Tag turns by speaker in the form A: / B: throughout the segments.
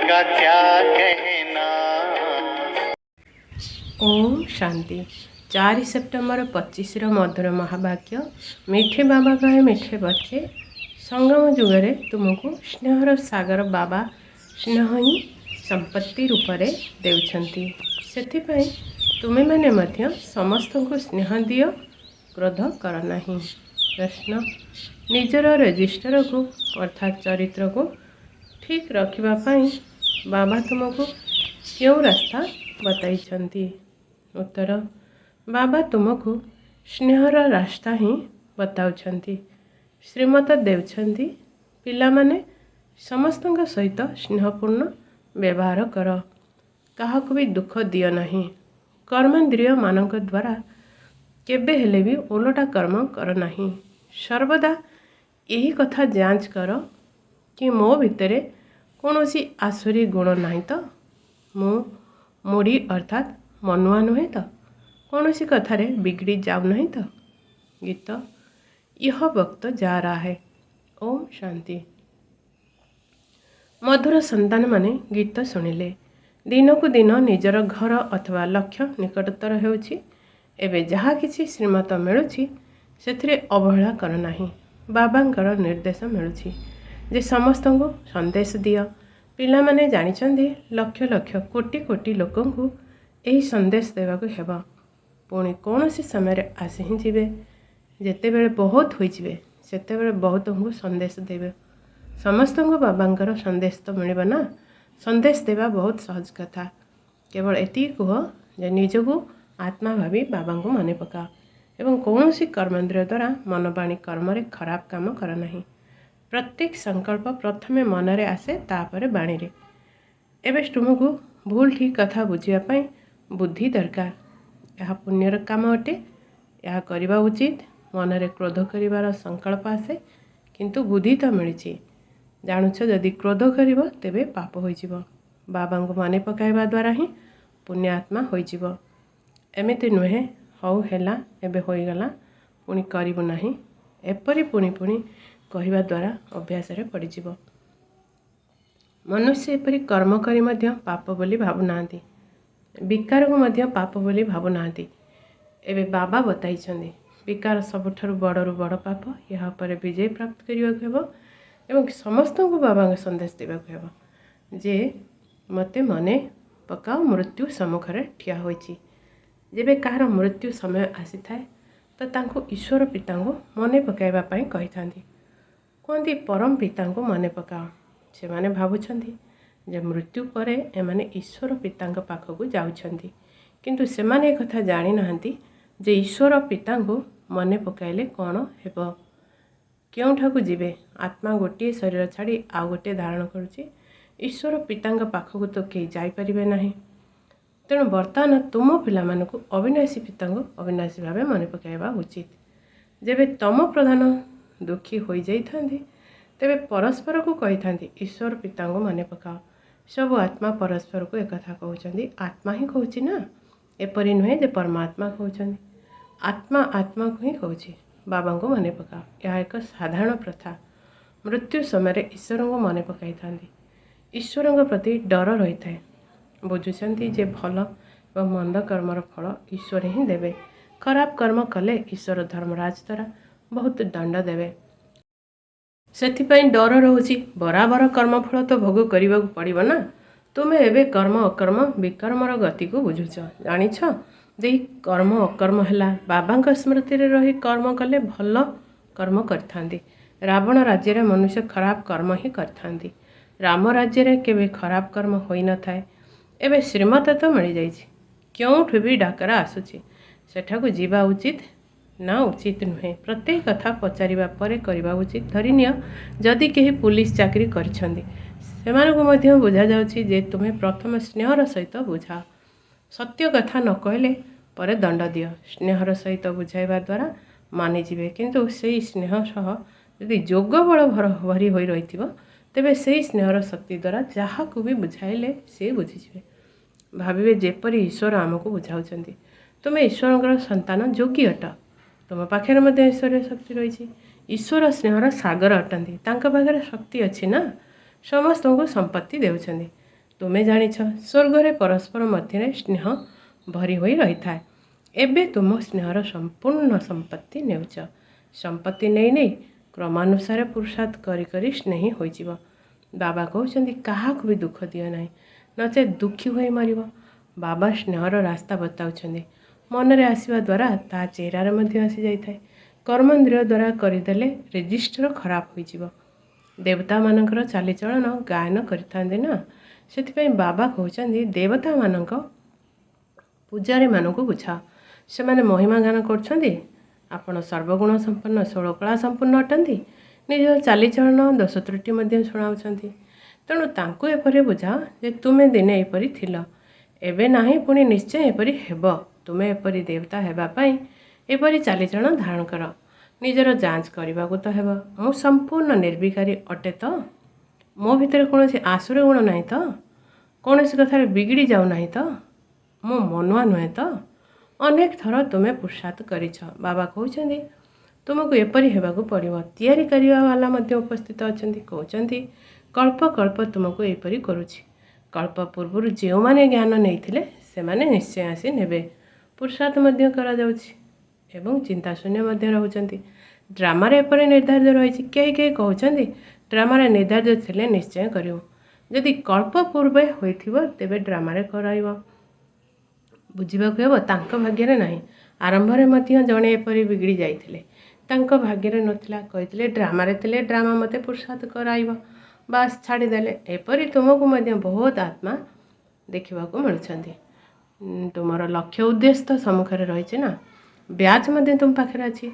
A: का क्या कहना।
B: ओम शांति। 4 सेप्टेम्बर 25 मधुर महावाक्य। मिठे बाबा कहे मिठे बच्चे। संगम जुगरे तुमको स्नेहर सागर बाबा स्नेह ही संपत्ति रूपरे देउछंती। सेथिपाई तुमे माने मध्य समस्त को स्नेह दियो, क्रोध कर नहीं। प्रश्न, निजर रजिस्टर को अर्थात चरित्र को ठीक रखिबा पाई बाबा तुमको क्यों रास्ता बताइछंती। उत्तर, बाबा तुमको स्नेहर रास्ता ही बताउछंती। श्रीमत देउछंती पिलामाने समस्तଙ୍କ सहित स्नेहपूर्ण व्यवहार कर, काहाको भी दुख दियो नहीं। कर्मेंद्रिय मानक द्वारा केबे हेले भी ओलटा कर्म कर नहीं। सर्वदा यही कथा जांच कर कि मो भितरे कौनसी आसुरी गुण नहीं तो, मु मुड़ी अर्थात मनुआ नुहे तो, कौनसी कथारे बिगड़ी जाऊ नहीं तो। गीत, यह वक्त जा रहा है। ओम शांति। मधुर संतान माने गीत शुणिले। दिन को दिन निजर घर अथवा लक्ष्य निकटतर होउछि। एबे जहा किछि श्रीमत मिलुछि सेथिरे अवहेला कर नाही। बाबांकर निर्देश मिलुछि जे समस्त को संदेश दियो। पिला माने जानिछन्ति लक्ष लक्ष कोटि कोटि लोकंकु एही संदेश देबाकु हेबो। पुणी कौनसी समय आसी ही जिवे। जेतेबेले बहुत होइजिवे सेतेबेले बहुत को संदेश देवे। समस्त को बाबांकर संदेश तो मिलबा ना। संदेश देवा बहुत सहज कथा। केवल एति कह जे निजको आत्मा भावी बाबा को मन पका एवं कौन सी कर्मेंद्रिय द्वारा मनवाणी कर्म खराब काम कर नहीं। प्रत्येक संकल्प प्रथमे मनरे आसे तापर बाणी रे। एबे तुमको भूल ठीक कथा बुझापी बुद्धि दरकार। यह पुण्यर काम अटे। यह करवा उचित। मनरे क्रोध करिवार संकल्प आसे किंतु बुद्धि तो मिली। जानुछ जदि क्रोध करिवो तेबे पाप होइजिवो। बाबांको माने पकाइबा द्वारा ही पुण्यात्मा होइजिवो। एमिति नुहे हौ हेला एबे होइगला पुणी करिवो नाही एपरि पुणी पुणी कहिबा द्वारा अभ्यास रे पड़िजिवो। मनुष्य एपरि कर्म करी मध्य पाप बोली भाबु नांती। विकार को मध्य पाप बोली भाबु नांती। एबे बाबा बताइछन्ति विकार सबठारु बड़रु बड़ पाप। यहा पर विजय प्राप्त करिवा हेबो एवं समस्त को बाबा संदेश देवाक हेबो जे मते मने पकाओ मृत्यु सम्मुखरे ठिया होइछि। जेबे कहार मृत्यु समय आसी थाए तो तांको ईश्वर पिता को मने पकाइबा पई कहिथांती। कहती परम पिता को मने पकाओ। से माने भाबुछंती जे मृत्यु परे एमाने ईश्वर पिता पाखक जाउछंती किंतु से माने कथा जानि नाहंती जे ईश्वर पिता को मने पकाइले कौन हेबो। क्योंठाकु जीवे। आत्मा गोटे शरीर छाड़ी आउ गोटे धारण करुच्ची। ईश्वर पिता पाखक तो कहीं जापरें ना। तेणु बर्तमान तुम पिला मानकु अविनाशी पिता अविनाशी भाव मन पकाइबा उचित। जेबे तम प्रधान दुखी हो जाइथांती तेबे परस्पर को कही थांती ईश्वर पिता मन पकाओ। सब आत्मा परस्पर को एक कथा कहउछंती। आत्मा ही कहउछि ना। एपरि नुहे जे परमात्मा कहउछंती। आत्मा आत्मा को ही कहउछि बाबा को मन पकाओ। यह एक साधारण प्रथा। मृत्यु समय ईश्वर को मन पकाई था। ईश्वर प्रति डर रही है। बुझुंट जे भल और मंद कर्मर फल ईश्वर ही देवे। खराब कर्म कले ईश्वर धर्मराज द्वारा बहुत दंड देवे। सेथिपाई डर रोची बराबर कर्मफल तो भोग करने को पड़ो ना। तुम्हें एवं कर्म अकर्म विकर्मर गति को बुझुच जानिछ जे कर्म अकर्म है बाबा स्मृति रे रही कर्म कले भल कर्म करथांती। रावण राज्य रे मनुष्य खराब कर्म ही करथांती। राम राज्य रे केबे खराब कर्म होई न थाए। एबे श्रीमत तो मिल जाइछि। क्योंठु भी डाकरा आसुछि सेठाकु जीवा उचित ना उचित नुहे। प्रत्येक कथा पचारिबा परे करिबा उचित। धरिनिय जदि केही पुलिस चाकरी करिछन्ति सेमानकु मध्य बुझा जाउछि जे तुमे प्रथम स्नेहर सहित बुझाओ। सत्य कथा न कहले परे दंड दियो। स्नेहर सहित बुझाइबा द्वारा मानिजिबे किंतु सेही स्नेह सह यदि जोग बल भरी होई रहिथिबो तेबे सेही स्नेहर शक्ति द्वारा जाहाकु भी बुझाइले से बुझिजिबे। भाविबे जेपरि ईश्वर आमको बुझाउछन्ति। तुमे ईश्वरଙ୍କର संतान जोगी अट। तुम पाखे मध्य ईश्वर शक्ति रही। ईश्वर स्नेहर सागर अटंती। तांका पाखरे शक्ति अच्छी ना। समस्त को संपत्ति देउछन्ति। ତୁମେ ଜାଣିଛ ସ୍ୱର୍ଗରେ ପରସ୍ପର ମଧ୍ୟରେ ସ୍ନେହ ଭରି ହୋଇ ରହିଥାଏ। ଏବେ ତୁମ ସ୍ନେହର ସମ୍ପୂର୍ଣ୍ଣ ସମ୍ପତ୍ତି ନେଉଛ। ସମ୍ପତ୍ତି ନେଇ ନେଇ କ୍ରମାନୁସାରେ ପୁରୁଷାର୍ଥ କରି କରି ସ୍ନେହୀ ହୋଇଯିବ। ବାବା କହୁଛନ୍ତି କାହାକୁ ବି ଦୁଃଖ ଦିଅ ନାହିଁ, ନଚେତ୍ ଦୁଃଖୀ ହୋଇ ମରିବ। ବାବା ସ୍ନେହର ରାସ୍ତା ବତାଉଛନ୍ତି। ମନରେ ଆସିବା ଦ୍ୱାରା ତାହା ଚେହେରାରେ ମଧ୍ୟ ଆସିଯାଇଥାଏ। କର୍ମେନ୍ଦ୍ରିୟ ଦ୍ୱାରା କରିଦେଲେ ରେଜିଷ୍ଟର ଖରାପ ହୋଇଯିବ। ଦେବତାମାନଙ୍କର ଚାଲିଚଳନ ଗାୟନ କରିଥାନ୍ତି ନା, ସେଥିପାଇଁ ବାବା କହୁଛନ୍ତି ଦେବତାମାନଙ୍କ ପୂଜାରୀମାନଙ୍କୁ ବୁଝାଅ। ସେମାନେ ମହିମା ଗାନ କରୁଛନ୍ତି। ଆପଣ ସର୍ବଗୁଣ ସମ୍ପନ୍ନ ଷୋଳକଳା ସମ୍ପୂର୍ଣ୍ଣ ଅଟନ୍ତି। ନିଜ ଚାଲିଚଳନ ଦୋଷ ତ୍ରୁଟି ମଧ୍ୟ ଶୁଣାଉଛନ୍ତି। ତେଣୁ ତାଙ୍କୁ ଏପରି ବୁଝାଅ ଯେ ତୁମେ ଦିନେ ଏପରି ଥିଲ, ଏବେ ନାହିଁ, ପୁଣି ନିଶ୍ଚୟ ଏପରି ହେବ। ତୁମେ ଏପରି ଦେବତା ହେବା ପାଇଁ ଏପରି ଚାଲିଚଳନ ଧାରଣ କର। ନିଜର ଯାଞ୍ଚ କରିବାକୁ ତ ହେବ। ମୁଁ ସମ୍ପୂର୍ଣ୍ଣ ନିର୍ବିକାରୀ ଅଟେ ତ? ମୋ ଭିତରେ କୌଣସି ଆସୁର ଗୁଣ ନାହିଁ ତ? କୌଣସି କଥାରେ ବିଗିଡ଼ି ଯାଉନାହିଁ ତ? ମୁଁ ମନୁଆ ନୁହେଁ ତ? ଅନେକ ଥର ତୁମେ ପୁରୁଷାର୍ଥ କରିଛ। ବାବା କହୁଛନ୍ତି ତୁମକୁ ଏପରି ହେବାକୁ ପଡ଼ିବ। ତିଆରି କରିବା ବାଲା ମଧ୍ୟ ଉପସ୍ଥିତ ଅଛନ୍ତି। କହୁଛନ୍ତି କଳ୍ପ କଳ୍ପ ତୁମକୁ ଏପରି କରୁଛି। କଳ୍ପ ପୂର୍ବରୁ ଯେଉଁମାନେ ଜ୍ଞାନ ନେଇଥିଲେ ସେମାନେ ନିଶ୍ଚୟ ଆସି ନେବେ। ପୁରୁଷାର୍ଥ ମଧ୍ୟ କରାଯାଉଛି ଏବଂ ଚିନ୍ତାଶୂନ୍ୟ ମଧ୍ୟ ରହୁଛନ୍ତି। ଡ୍ରାମାରେ ଏପରି ନିର୍ଦ୍ଧାରିତ ରହିଛି। କେହି କେହି କହୁଛନ୍ତି ଡ୍ରାମାରେ ନିର୍ଦ୍ଧାରିତ ଥିଲେ ନିଶ୍ଚୟ କରିବୁ। ଯଦି କଳ୍ପ ପୂର୍ବେ ହୋଇଥିବ ତେବେ ଡ୍ରାମାରେ କରାଇବ। ବୁଝିବାକୁ ହେବ ତାଙ୍କ ଭାଗ୍ୟରେ ନାହିଁ। ଆରମ୍ଭରେ ମଧ୍ୟ ଜଣେ ଏପରି ବିଗିଡ଼ି ଯାଇଥିଲେ। ତାଙ୍କ ଭାଗ୍ୟରେ ନଥିଲା। କହିଥିଲେ ଡ୍ରାମାରେ ଥିଲେ ଡ୍ରାମା ମୋତେ ପୁରୁଷାର୍ଥ କରାଇବ। ବାସ୍ ଛାଡ଼ିଦେଲେ। ଏପରି ତୁମକୁ ମଧ୍ୟ ବହୁତ ଆତ୍ମା ଦେଖିବାକୁ ମିଳୁଛନ୍ତି। ତୁମର ଲକ୍ଷ୍ୟ ଉଦ୍ଦେଶ୍ୟ ତ ସମ୍ମୁଖରେ ରହିଛି ନା। ବ୍ୟାଜ୍ ମଧ୍ୟ ତୁମ ପାଖରେ ଅଛି।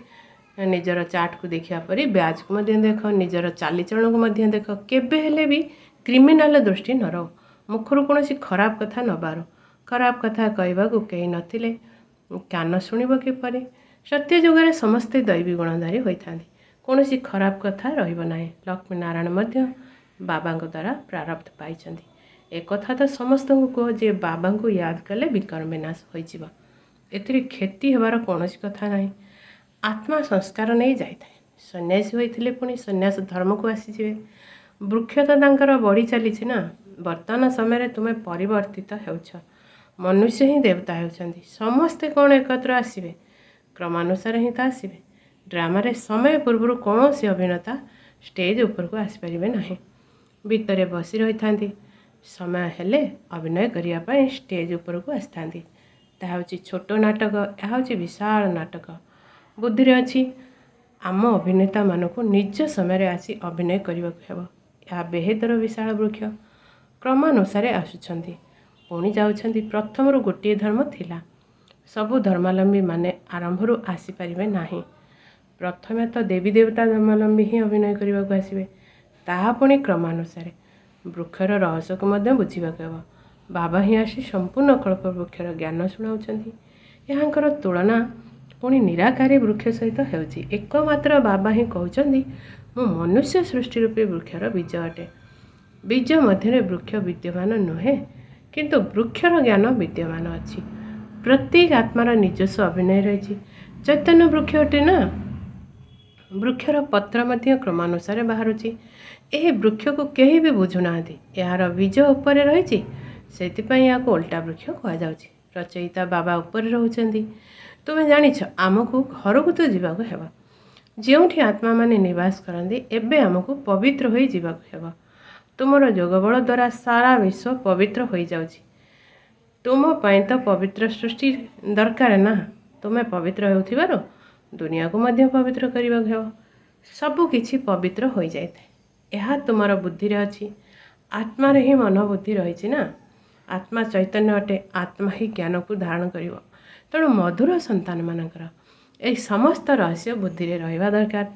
B: ନିଜର ଚାର୍ଟକୁ ଦେଖିବା ପରି ବ୍ୟାଜ୍କୁ ମଧ୍ୟ ଦେଖ। ନିଜର ଚାଲିଚଳନକୁ ମଧ୍ୟ ଦେଖ। କେବେ ହେଲେ ବି କ୍ରିମିନାଲ ଦୃଷ୍ଟି ନ ରହୁ। ମୁଖରୁ କୌଣସି ଖରାପ କଥା ନ ବାହାରୁ। ଖରାପ କଥା କହିବାକୁ କେହି ନଥିଲେ କାନ ଶୁଣିବ କିପରି? ସତ୍ୟ ଯୁଗରେ ସମସ୍ତେ ଦୈବୀ ଗୁଣଧାରୀ ହୋଇଥାନ୍ତି। କୌଣସି ଖରାପ କଥା ରହିବ ନାହିଁ। ଲକ୍ଷ୍ମୀନାରାୟଣ ମଧ୍ୟ ବାବାଙ୍କ ଦ୍ୱାରା ପ୍ରାରବ୍ଧ ପାଇଛନ୍ତି। ଏକଥା ତ ସମସ୍ତଙ୍କୁ କୁହ ଯେ ବାବାଙ୍କୁ ୟାଦ କଲେ ବିକର୍ମ ବିନାଶ ହୋଇଯିବ। ଏଥିରେ କ୍ଷତି ହେବାର କୌଣସି କଥା ନାହିଁ। ଆତ୍ମା ସଂସ୍କାର ନେଇ ଯାଇଥାଏ। ସନ୍ନ୍ୟାସୀ ହୋଇଥିଲେ ପୁଣି ସନ୍ନ୍ୟାସ ଧର୍ମକୁ ଆସିଯିବେ। ବୃକ୍ଷ ତ ତାଙ୍କର ବଢ଼ି ଚାଲିଛି ନା। ବର୍ତ୍ତମାନ ସମୟରେ ତୁମେ ପରିବର୍ତ୍ତିତ ହେଉଛ। ମନୁଷ୍ୟ ହିଁ ଦେବତା ହେଉଛନ୍ତି। ସମସ୍ତେ କ'ଣ ଏକତ୍ର ଆସିବେ? କ୍ରମାନୁସାରେ ହିଁ ତ ଆସିବେ। ଡ୍ରାମାରେ ସମୟ ପୂର୍ବରୁ କୌଣସି ଅଭିନେତା ଷ୍ଟେଜ୍ ଉପରକୁ ଆସିପାରିବେ ନାହିଁ। ଭିତରେ ବସି ରହିଥାନ୍ତି। ସମୟ ହେଲେ ଅଭିନୟ କରିବା ପାଇଁ ଷ୍ଟେଜ୍ ଉପରକୁ ଆସିଥାନ୍ତି। ତାହା ହେଉଛି ଛୋଟ ନାଟକ, ଏହା ହେଉଛି ବିଶାଳ ନାଟକ। ବୁଦ୍ଧିରେ ଅଛି ଆମ ଅଭିନେତାମାନଙ୍କୁ ନିଜ ସମୟରେ ଆସି ଅଭିନୟ କରିବାକୁ ହେବ। ଏହା ବେହେଦର ବିଶାଳ ବୃକ୍ଷ। କ୍ରମାନୁସାରେ ଆସୁଛନ୍ତି, ପୁଣି ଯାଉଛନ୍ତି। ପ୍ରଥମରୁ ଗୋଟିଏ ଧର୍ମ ଥିଲା। ସବୁ ଧର୍ମାବଲମ୍ବୀ ମାନେ ଆରମ୍ଭରୁ ଆସିପାରିବେ ନାହିଁ। ପ୍ରଥମେ ତ ଦେବୀ ଦେବତା ଧର୍ମାବଲମ୍ବୀ ହିଁ ଅଭିନୟ କରିବାକୁ ଆସିବେ, ତାହା ପୁଣି କ୍ରମାନୁସାରେ। ବୃକ୍ଷର ରହସ୍ୟକୁ ମଧ୍ୟ ବୁଝିବାକୁ ହେବ। ବାବା ହିଁ ଆସି ସମ୍ପୂର୍ଣ୍ଣ କଳ୍ପ ବୃକ୍ଷର ଜ୍ଞାନ ଶୁଣାଉଛନ୍ତି। ଏହାଙ୍କର ତୁଳନା ପୁଣି ନିରାକାରୀ ବୃକ୍ଷ ସହିତ ହେଉଛି। ଏକମାତ୍ର ବାବା ହିଁ କହୁଛନ୍ତି ମୁଁ ମନୁଷ୍ୟ ସୃଷ୍ଟି ରୂପୀ ବୃକ୍ଷର ବୀଜ ଅଟେ। ବୀଜ ମଧ୍ୟରେ ବୃକ୍ଷ ବିଦ୍ୟମାନ ନୁହେଁ, କିନ୍ତୁ ବୃକ୍ଷର ଜ୍ଞାନ ବିଦ୍ୟମାନ ଅଛି। ପ୍ରତ୍ୟେକ ଆତ୍ମାର ନିଜସ୍ୱ ଅଭିନୟ ରହିଛି। ଚୈତନ୍ୟ ବୃକ୍ଷ ଅଟେ ନା। ବୃକ୍ଷର ପତ୍ର ମଧ୍ୟ କ୍ରମାନୁସାରେ ବାହାରୁଛି। ଏହି ବୃକ୍ଷକୁ କେହି ବି ବୁଝୁନାହାନ୍ତି। ଏହାର ବୀଜ ଉପରେ ରହିଛି, ସେଥିପାଇଁ ଏହାକୁ ଓଲଟା ବୃକ୍ଷ କୁହାଯାଉଛି। ରଚୟିତା ବାବା ଉପରେ ରହୁଛନ୍ତି। ତୁମେ ଜାଣିଛ ଆମକୁ ଘରକୁ ତ ଯିବାକୁ ହେବ। ଯେଉଁଠି ଆତ୍ମାମାନେ ନିବାସ କରନ୍ତି ଏବେ ଆମକୁ ପବିତ୍ର ହୋଇ ଯିବାକୁ ହେବ। ତୁମର ଯୋଗବଳ ଦ୍ୱାରା ସାରା ବିଶ୍ୱ ପବିତ୍ର ହୋଇଯାଉଛି। ତୁମ ପାଇଁ ତ ପବିତ୍ର ସୃଷ୍ଟି ଦରକାର ନା। ତୁମେ ପବିତ୍ର ହେଉଥିବାରୁ ଦୁନିଆକୁ ମଧ୍ୟ ପବିତ୍ର କରିବାକୁ ହେବ। ସବୁ କିଛି ପବିତ୍ର ହୋଇଯାଇଥାଏ। ଏହା ତୁମର ବୁଦ୍ଧିରେ ଅଛି। ଆତ୍ମାରେ ହିଁ ମନ ବୁଦ୍ଧି ରହିଛି ନା। ଆତ୍ମା ଚୈତନ୍ୟ ଅଟେ। ଆତ୍ମା ହିଁ ଜ୍ଞାନକୁ ଧାରଣ କରିବ। ତେଣୁ ମଧୁର ସନ୍ତାନମାନଙ୍କର ଏହି ସମସ୍ତ ରହସ୍ୟ ବୁଦ୍ଧିରେ ରହିବା ଦରକାର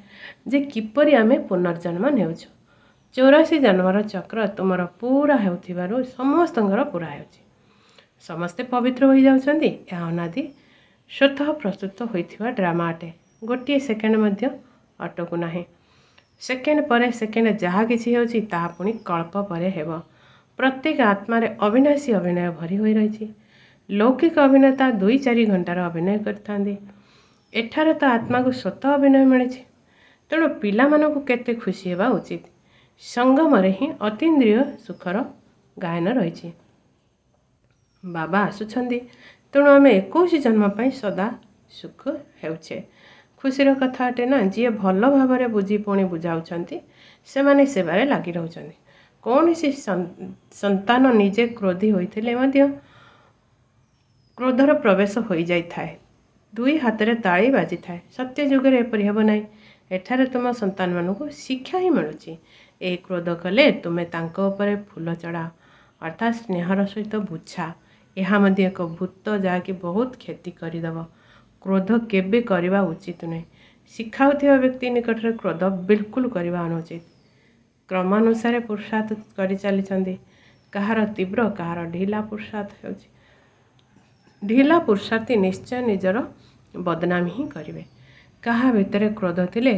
B: ଯେ କିପରି ଆମେ ପୁନର୍ଜନ୍ମ ନେଉଛୁ। 84 ଜନ୍ମର ଚକ୍ର ତୁମର ପୁରା ହେଉଥିବାରୁ ସମସ୍ତଙ୍କର ପୁରା ହେଉଛି। ସମସ୍ତେ ପବିତ୍ର ହୋଇଯାଉଛନ୍ତି। ଏହା ଅନାଦି ସ୍ୱତଃ ପ୍ରସ୍ତୁତ ହୋଇଥିବା ଡ୍ରାମା ଅଟେ। ଗୋଟିଏ ସେକେଣ୍ଡ ମଧ୍ୟ ଅଟକୁ ନାହିଁ। ସେକେଣ୍ଡ ପରେ ସେକେଣ୍ଡ ଯାହା କିଛି ହେଉଛି ତାହା ପୁଣି କଳ୍ପ ପରେ ହେବ। ପ୍ରତ୍ୟେକ ଆତ୍ମାରେ ଅବିନାଶୀ ଅଭିନୟ ଭରି ହୋଇ ରହିଛି। ଲୌକିକ ଅଭିନେତା 2-4 ଘଣ୍ଟାର ଅଭିନୟ କରିଥାନ୍ତି। ଏଠାରେ ତ ଆତ୍ମାକୁ ସ୍ୱତଃ ଅଭିନୟ ମିଳିଛି। ତେଣୁ ପିଲାମାନଙ୍କୁ କେତେ ଖୁସି ହେବା ଉଚିତ। ସଙ୍ଗମରେ ହିଁ ଅତୀନ୍ଦ୍ରିୟ ସୁଖର ଗାୟନ ରହିଛି। ବାବା ଆସୁଛନ୍ତି, ତେଣୁ ଆମେ 21 ଜନ୍ମ ପାଇଁ ସଦା ସୁଖ ହେଉଛେ। ଖୁସିର କଥା ଅଟେ ନା, ଯିଏ ଭଲ ଭାବରେ ବୁଝି ପୁଣି ବୁଝାଉଛନ୍ତି ସେମାନେ ସେବାରେ ଲାଗି ରହୁଛନ୍ତି। କୌଣସି ସନ୍ତାନ ନିଜେ କ୍ରୋଧୀ ହୋଇଥିଲେ ମଧ୍ୟ କ୍ରୋଧର ପ୍ରବେଶ ହୋଇଯାଇଥାଏ, ଦୁଇ ହାତରେ ତାଳି ବାଜିଥାଏ। ସତ୍ୟ ଯୁଗରେ ଏପରି ହେବ ନାହିଁ। ଏଠାରେ ତୁମ ସନ୍ତାନମାନଙ୍କୁ ଶିକ୍ଷା ହିଁ ମିଳୁଛି। ଏହି କ୍ରୋଧ କଲେ ତୁମେ ତାଙ୍କ ଉପରେ ଫୁଲ ଚଢ଼ାଅ, ଅର୍ଥାତ୍ ସ୍ନେହର ସହିତ ବୁଝା। ଏହା ମଧ୍ୟ ଏକ ଭୂତ, ଯାହାକି ବହୁତ କ୍ଷତି କରିଦେବ। କ୍ରୋଧ କେବେ କରିବା ଉଚିତ ନୁହେଁ। ଶିଖାଉଥିବା ବ୍ୟକ୍ତି ନିକଟରେ କ୍ରୋଧ ବିଲକୁଲ କରିବା ଅନୁଚିତ। କ୍ରମାନୁସାରେ ପୁରୁଷାର୍ଥ କରିଚାଲିଛନ୍ତି। କାହାର ତୀବ୍ର, କାହାର ଢିଲା ପୁରୁଷାର୍ଥ ହେଉଛି। ଢିଲା ପୁରୁଷାର୍ଥୀ ନିଶ୍ଚୟ ନିଜର ବଦନାମ ହିଁ କରିବେ। କାହା ଭିତରେ କ୍ରୋଧ ଥିଲେ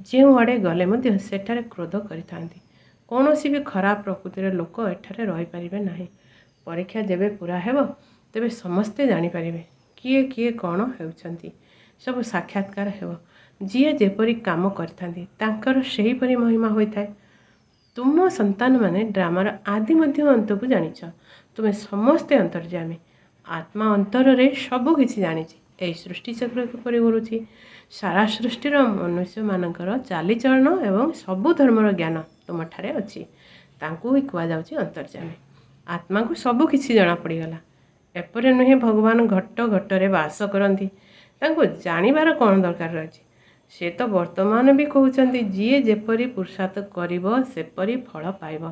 B: ଯେଉଁଆଡ଼େ ଗଲେ ମଧ୍ୟ ସେଠାରେ କ୍ରୋଧ କରିଥାନ୍ତି। କୌଣସି ବି ଖରାପ ପ୍ରକୃତିର ଲୋକ ଏଠାରେ ରହିପାରିବେ ନାହିଁ। ପରୀକ୍ଷା ଯେବେ ପୁରା ହେବ, ତେବେ ସମସ୍ତେ ଜାଣିପାରିବେ କିଏ କିଏ କ'ଣ ହେଉଛନ୍ତି। ସବୁ ସାକ୍ଷାତକାର ହେବ। ଯିଏ ଯେପରି କାମ କରିଥାନ୍ତି ତାଙ୍କର ସେହିପରି ମହିମା ହୋଇଥାଏ। ତୁମ ସନ୍ତାନମାନେ ଡ୍ରାମାର ଆଦି ମଧ୍ୟ ଅନ୍ତକୁ ଜାଣିଛ। ତୁମେ ସମସ୍ତେ ଅନ୍ତର୍ଯ୍ୟାମୀ। ଆତ୍ମା ଅନ୍ତରରେ ସବୁ କିଛି ଜାଣିଛି। ଏହି ସୃଷ୍ଟିଚକ୍ର କିପରି ଘୁରୁଛି, ସାରା ସୃଷ୍ଟିର ମନୁଷ୍ୟମାନଙ୍କର ଚାଲିଚଳନ ଏବଂ ସବୁ ଧର୍ମର ଜ୍ଞାନ ତୁମଠାରେ ଅଛି। ତାଙ୍କୁ ହିଁ କୁହାଯାଉଛି ଅନ୍ତର୍ଯ୍ୟାମୀ। ଆତ୍ମାକୁ ସବୁ କିଛି ଜଣାପଡ଼ିଗଲା। ଏପରି ନୁହେଁ ଭଗବାନ ଘଟ ଘଟରେ ବାସ କରନ୍ତି, ତାଙ୍କୁ ଜାଣିବାର କ'ଣ ଦରକାର ରହିଛି। ସେ ତ ବର୍ତ୍ତମାନ ବି କହୁଛନ୍ତି, ଯିଏ ଯେପରି ପୁରୁଷାର୍ଥ କରିବ ସେପରି ଫଳ ପାଇବ।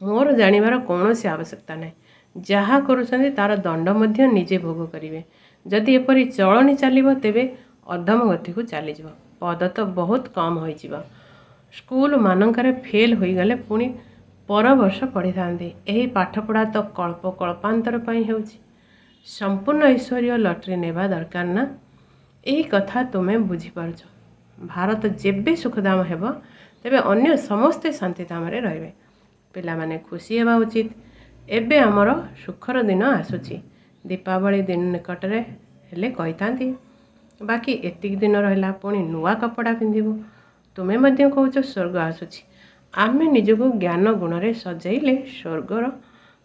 B: ମୋର ଜାଣିବାର କୌଣସି ଆବଶ୍ୟକତା ନାହିଁ। ଯାହା କରୁଛନ୍ତି ତାର ଦଣ୍ଡ ମଧ୍ୟ ନିଜେ ଭୋଗ କରିବେ। ଯଦି ଏପରି ଚଳଣି ଚାଲିବ ତେବେ ଅଧମ ଗତିକୁ ଚାଲିଯିବ। ପଦ ତ ବହୁତ କମ୍ ହୋଇଯିବ। ସ୍କୁଲ ମାନଙ୍କରେ ଫେଲ୍ ହୋଇଗଲେ ପୁଣି ପର ବର୍ଷ ପଢ଼ିଥାନ୍ତି। ଏହି ପାଠପଢ଼ା ତ କଳ୍ପ କଳ୍ପାନ୍ତର ପାଇଁ ହେଉଛି। ସମ୍ପୂର୍ଣ୍ଣ ଈଶ୍ୱରୀୟ ଲଟେରୀ ନେବା ଦରକାର ନା। ଏହି କଥା ତୁମେ ବୁଝିପାରୁଛ। ଭାରତ ଯେବେ ସୁଖଧାମ ହେବ, ତେବେ ଅନ୍ୟ ସମସ୍ତେ ଶାନ୍ତିଧାମରେ ରହିବେ। ପିଲାମାନେ ଖୁସି ହେବା ଉଚିତ। ଏବେ ଆମର ସୁଖର ଦିନ ଆସୁଛି। ଦୀପାବଳି ଦିନ ନିକଟରେ ହେଲେ କହିଥାନ୍ତି, ବାକି ଏତିକି ଦିନ ରହିଲା, ପୁଣି ନୂଆ କପଡ଼ା ପିନ୍ଧିବୁ। ତୁମେ ମଧ୍ୟ କହୁଛ ସ୍ୱର୍ଗ ଆସୁଛି। ଆମେ ନିଜକୁ ଜ୍ଞାନ ଗୁଣରେ ସଜେଇଲେ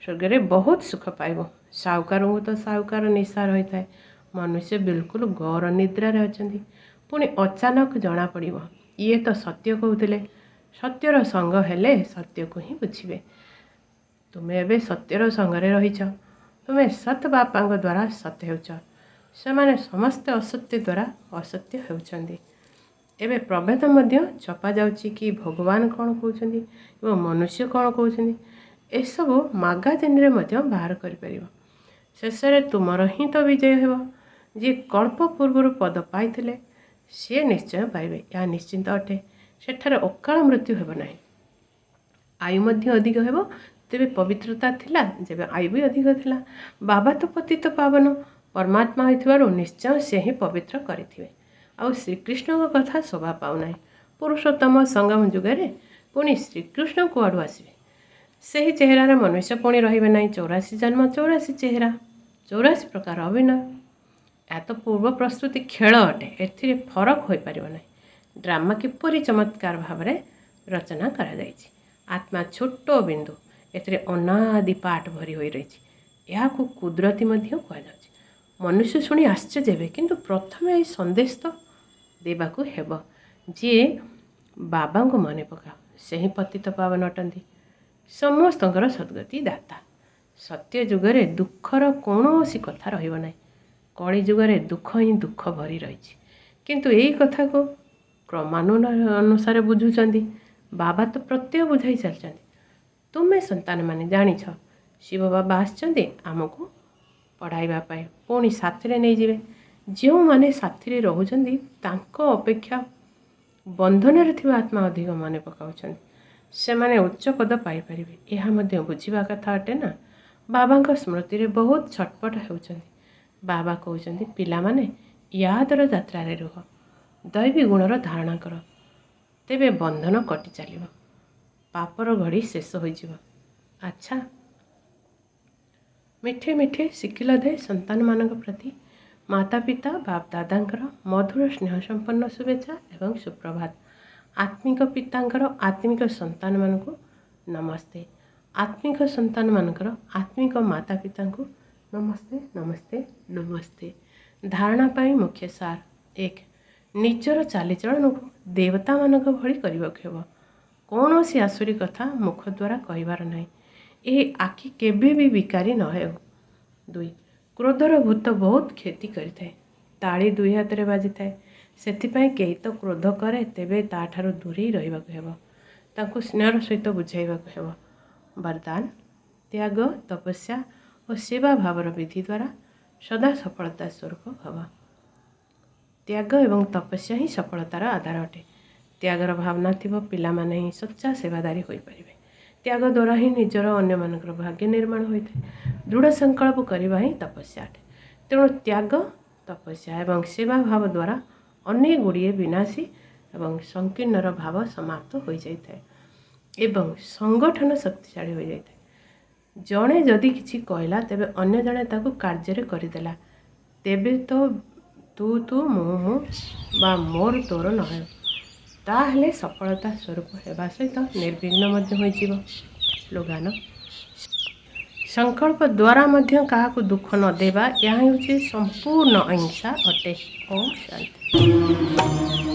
B: ସ୍ୱର୍ଗରେ ବହୁତ ସୁଖ ପାଇବୁ। ସାହୁକାରଙ୍କୁ ତ ସାହୁକାର ନିଶା ରହିଥାଏ। ମନୁଷ୍ୟ ବିଲକୁଲ ଗୌର ନିଦ୍ରାରେ ଅଛନ୍ତି। ପୁଣି ଅଚାନକ ଜଣାପଡ଼ିବ ଇଏ ତ ସତ୍ୟ କହୁଥିଲେ। ସତ୍ୟର ସଙ୍ଗ ହେଲେ ସତ୍ୟକୁ ହିଁ ବୁଝିବେ। ତୁମେ ଏବେ ସତ୍ୟର ସଙ୍ଗରେ ରହିଛ। ତୁମେ ସତ୍ ବାପାଙ୍କ ଦ୍ୱାରା ସତ୍ୟ ହେଉଛ। ସେମାନେ ସମସ୍ତେ ଅସତ୍ୟ ଦ୍ୱାରା ଅସତ୍ୟ ହେଉଛନ୍ତି। ଏବେ ପ୍ରଭେଦ ମଧ୍ୟ ଛପାଯାଉଛି କି ଭଗବାନ କ'ଣ କହୁଛନ୍ତି ଏବଂ ମନୁଷ୍ୟ କ'ଣ କହୁଛନ୍ତି। ଏସବୁ ମାଗାଜିନରେ ମଧ୍ୟ ବାହାର କରିପାରିବ। ଶେଷରେ ତୁମର ହିଁ ତ ବିଜୟ ହେବ। ଯିଏ କଳ୍ପ ପୂର୍ବରୁ ପଦ ପାଇଥିଲେ ସିଏ ନିଶ୍ଚୟ ପାଇବେ, ଏହା ନିଶ୍ଚିନ୍ତ ଅଟେ। ସେଠାରେ ଅକାଳ ମୃତ୍ୟୁ ହେବ ନାହିଁ। ଆୟୁ ମଧ୍ୟ ଅଧିକ ହେବ। ତେବେ ପବିତ୍ରତା ଥିଲା ଯେବେ ଆୟୁ ବି ଅଧିକ ଥିଲା। ବାବା ତ ପତିତ ପାବନ ପରମାତ୍ମା ହୋଇଥିବାରୁ ନିଶ୍ଚୟ ସେ ହିଁ ପବିତ୍ର କରିଥିବେ। ଆଉ ଶ୍ରୀକୃଷ୍ଣଙ୍କ କଥା ଶୋଭା ପାଉନାହିଁ। ପୁରୁଷୋତ୍ତମ ସଙ୍ଗମ ଯୁଗରେ ପୁଣି ଶ୍ରୀକୃଷ୍ଣ କୁଆଡ଼ୁ ଆସିବେ? ସେହି ଚେହେରାରେ ମନୁଷ୍ୟ ପୁଣି ରହିବେ ନାହିଁ। 84 ଜନ୍ମ 84 ଚେହେରା, 84 ପ୍ରକାର ଅଭିନୟ। ଏହା ତ ପୂର୍ବ ପ୍ରସ୍ତୁତି ଖେଳ ଅଟେ। ଏଥିରେ ଫରକ ହୋଇପାରିବ ନାହିଁ। ଡ୍ରାମା କିପରି ଚମତ୍କାର ଭାବରେ ରଚନା କରାଯାଇଛି। ଆତ୍ମା ଛୋଟ ବିନ୍ଦୁ, ଏଥିରେ ଅନାଦି ପାଠ ଭରି ହୋଇ ରହିଛି। ଏହାକୁ କୁଦରତୀ ମଧ୍ୟ କୁହାଯାଉଛି। ମନୁଷ୍ୟ ଶୁଣି ଆଶ୍ଚର୍ଯ୍ୟ ହେବେ, କିନ୍ତୁ ପ୍ରଥମେ ଏହି ସନ୍ଦେଶ ତ ଦେବାକୁ ହେବ। ଯିଏ ବାବାଙ୍କୁ ମନେ ପକାଅ, ସେହି ପତିତ ପାବନ ଅଟନ୍ତି, ସମସ୍ତଙ୍କର ସଦ୍ଗତି ଦାତା। ସତ୍ୟ ଯୁଗରେ ଦୁଃଖର କୌଣସି କଥା ରହିବ ନାହିଁ। କଳି ଯୁଗରେ ଦୁଃଖ ହିଁ ଦୁଃଖ ଭରି ରହିଛି। କିନ୍ତୁ ଏହି କଥାକୁ କ୍ରମାନୁସାରେ ବୁଝୁଛନ୍ତି। ବାବା ତ ପ୍ରତ୍ୟୟ ବୁଝାଇ ଚାଲିଛନ୍ତି। ତୁମେ ସନ୍ତାନମାନେ ଜାଣିଛ, ଶିବ ବାବା ଆସିଛନ୍ତି ଆମକୁ ପଢ଼ାଇବା ପାଇଁ, ପୁଣି ସାଥିରେ ନେଇଯିବେ। ଯେଉଁମାନେ ସାଥିରେ ରହୁଛନ୍ତି ତାଙ୍କ ଅପେକ୍ଷା ବନ୍ଧନରେ ଥିବା ଆତ୍ମା ଅଧିକ ମନେ ପକାଉଛନ୍ତି। ସେମାନେ ଉଚ୍ଚ ପଦ ପାଇପାରିବେ। ଏହା ମଧ୍ୟ ବୁଝିବା କଥା ଅଟେ ନା। ବାବାଙ୍କ ସ୍ମୃତିରେ ବହୁତ ଛଟପଟ ହେଉଛନ୍ତି। ବାବା କହୁଛନ୍ତି, ପିଲାମାନେ ୟାଦର ଯାତ୍ରାରେ ରୁହ, ଦୈବୀ ଗୁଣର ଧାରଣା କର, ତେବେ ବନ୍ଧନ କଟି ଚାଲିବ, ପାପର ଘଡ଼ି ଶେଷ ହୋଇଯିବ। ଆଚ୍ଛା, ମିଠେ ମିଠେ ଶିଖିଲ ଦେ ସନ୍ତାନମାନଙ୍କ ପ୍ରତି ମାତା ପିତା ବାପ ଦାଦାଙ୍କର ମଧୁର ସ୍ନେହ ସମ୍ପନ୍ନ ଶୁଭେଚ୍ଛା ଏବଂ ସୁପ୍ରଭାତ। ଆତ୍ମିକ ପିତାଙ୍କର ଆତ୍ମିକ ସନ୍ତାନମାନଙ୍କୁ ନମସ୍ତେ। आत्मिक संतान मानकर आत्मिक माता पिता को नमस्ते नमस्ते नमस्ते। धारणा पाई मुख्य सार एक निजर चालीचलन को देवता मानक भली करबाक हेब। कौन सी आसुरी कथा मुख द्वारा कहबार ना। ये आखि केबे भी विकारी न हो। दुई क्रोधर भूत बहुत क्षति करिଥାଏ। ताली दुई हाथ रे बाजी थाए। सेथिपाई केही तो क्रोध करे तेबे ताठारु दूरी रहिबाक हेब। तांको स्नेहर सहित बुझाइबाक हेब। वरदान त्याग तपस्या और सेवा भावर विधि द्वारा सदा सफलता स्वरूप भव। त्याग एवं तपस्या ही सफलतार आधार अटे। त्यागर भावना थिब पिला माने ही सच्चा सेवादारी होई परिबे। त्याग द्वारा ही निजर अन्य मानकर भाग्य निर्माण होइଥାଏ। दृढ़ संकल्प करबा ही तपस्या अटे। तेणु त्याग तपस्या एवं सेवा भाव द्वारा अनेक गुड़िए विनाशी एवं संकीर्णर भाव समाप्त हो जाइए एवं संगठन शक्तिशाली हो जाए। जड़े जदि किछि कहला तेबे अन्य जड़े ताकू कार्य करदेला तेबे तो तू तू मु बा मोर तोर न हो। ताहले सफलता स्वरूप हेबा सहित निर्विघ्न मध्य होइजिवो। स्लोगान संकल्प द्वारा मध्य काहाकू दुख न देवा यह होछि संपूर्ण अहिंसा अटे। ओम शांति।